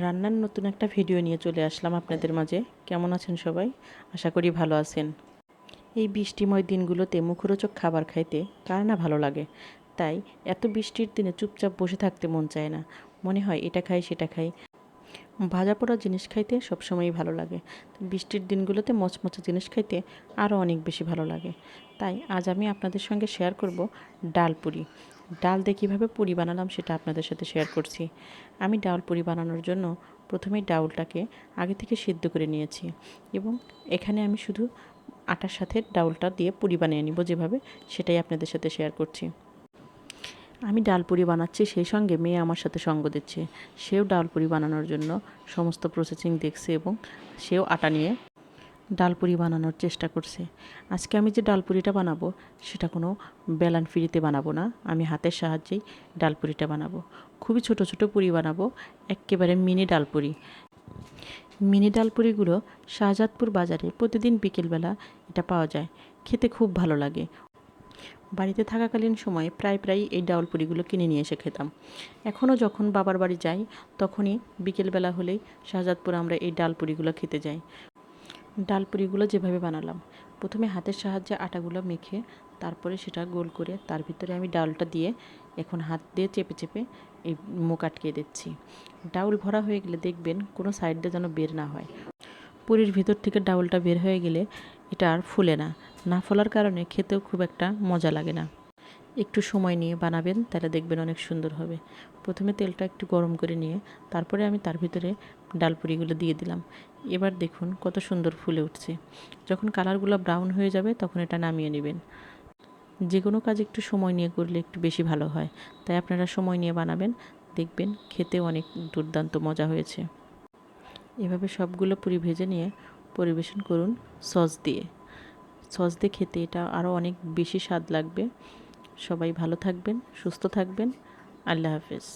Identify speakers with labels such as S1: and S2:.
S1: রান্নার নতুন একটা ভিডিও নিয়ে চলে আসলাম আপনাদের মাঝে। কেমন আছেন সবাই? আশা করি ভালো আছেন। এই বৃষ্টিময় দিনগুলোতে মুখরোচক খাবার খাইতে কার না ভালো লাগে। তাই এত বৃষ্টির দিনে চুপচাপ বসে থাকতে মন চায় না। মনে হয় এটা খাই সেটা খাই। ভাজা পোড়া জিনিস খাইতে সবসময়ই ভালো লাগে। বৃষ্টির দিনগুলোতে মচমচে জিনিস খাইতে আরও অনেক বেশি ভালো লাগে। তাই আজ আমি আপনাদের সঙ্গে শেয়ার করব ডাল পুরি। ডাল দিয়ে কীভাবে পুরি বানালাম সেটা আপনাদের সাথে শেয়ার করছি। আমি ডাল পুরি বানানোর জন্য প্রথমেই ডাউলটাকে আগে থেকে সিদ্ধ করে নিয়েছি এবং এখানে আমি শুধু আটার সাথে ডাউলটা দিয়ে পুরি বানিয়ে নিব যেভাবে, সেটাই আপনাদের সাথে শেয়ার করছি। আমি ডাল পুরি বানাচ্ছি, সেই সঙ্গে মেয়ে আমার সাথে সঙ্গ দিচ্ছে। সেও ডাল পুরি বানানোর জন্য সমস্ত প্রসেসিং দেখছে এবং সেও আটা নিয়ে ডাল পুরি বানানোর চেষ্টা করছে। আজকে আমি যে ডাল পুরিটা বানাবো সেটা কোনো বেলান ফিরিতে বানাবো না, আমি হাতের সাহায্যেই ডাল পুরিটা বানাবো। খুবই ছোট ছোট পুরি বানাবো, একেবারে মিনি ডাল পুরি। মিনি ডাল পুরিগুলো শাহজাদপুর বাজারে প্রতিদিন বিকেলবেলা এটা পাওয়া যায়, খেতে খুব ভালো লাগে। বাড়িতে থাকাকালীন সময়ে প্রায় এই ডাউল পুরিগুলো কিনে নিয়ে এসে খেতাম। এখনও যখন বাবার বাড়ি যাই তখনই বিকেলবেলা হলেই শাহজাদপুর আমরা এই ডাল পুরিগুলো খেতে যাই। ডাল পুরিগুলো যেভাবে বানালাম, প্রথমে হাতের সাহায্যে আটাগুলো মেখে তারপরে সেটা গোল করে তার ভিতরে আমি ডাউলটা দিয়ে এখন হাত দিয়ে চেপে চেপে এই মুখ আটকিয়ে দিচ্ছি। ডাউল ভরা হয়ে গেলে দেখবেন কোনো সাইড দিয়ে যেন বের না হয়। পুরির ভিতর থেকে ডাউলটা বের হয়ে গেলে এটা আর ফুলে না, না ফোলার কারণে খেতেও খুব একটা মজা লাগে না। একটু সময় নিয়ে বানাবেন, তাহলে দেখবেন অনেক সুন্দর হবে। প্রথমে তেলটা একটু গরম করে নিয়ে তারপরে আমি তার ভিতরে ডাল পুরিগুলো দিয়ে দিলাম। এবার দেখুন কত সুন্দর ফুলে উঠছে। যখন কালারগুলো ব্রাউন হয়ে যাবে তখন এটা নামিয়ে নেবেন। যে কোনো কাজ একটু সময় নিয়ে করলে একটু বেশি ভালো হয়, তাই আপনারা সময় নিয়ে বানাবেন, দেখবেন খেতে অনেক দুর্দান্ত মজা হয়েছে। এভাবে সবগুলো পুরি ভেজে নিয়ে পরিবেশন করুন সস দিয়ে। সস দিয়ে খেতে এটা আরও অনেক বেশি স্বাদ লাগবে। সবাই ভালো থাকবেন, সুস্থ থাকবেন। আল্লাহ হাফেজ।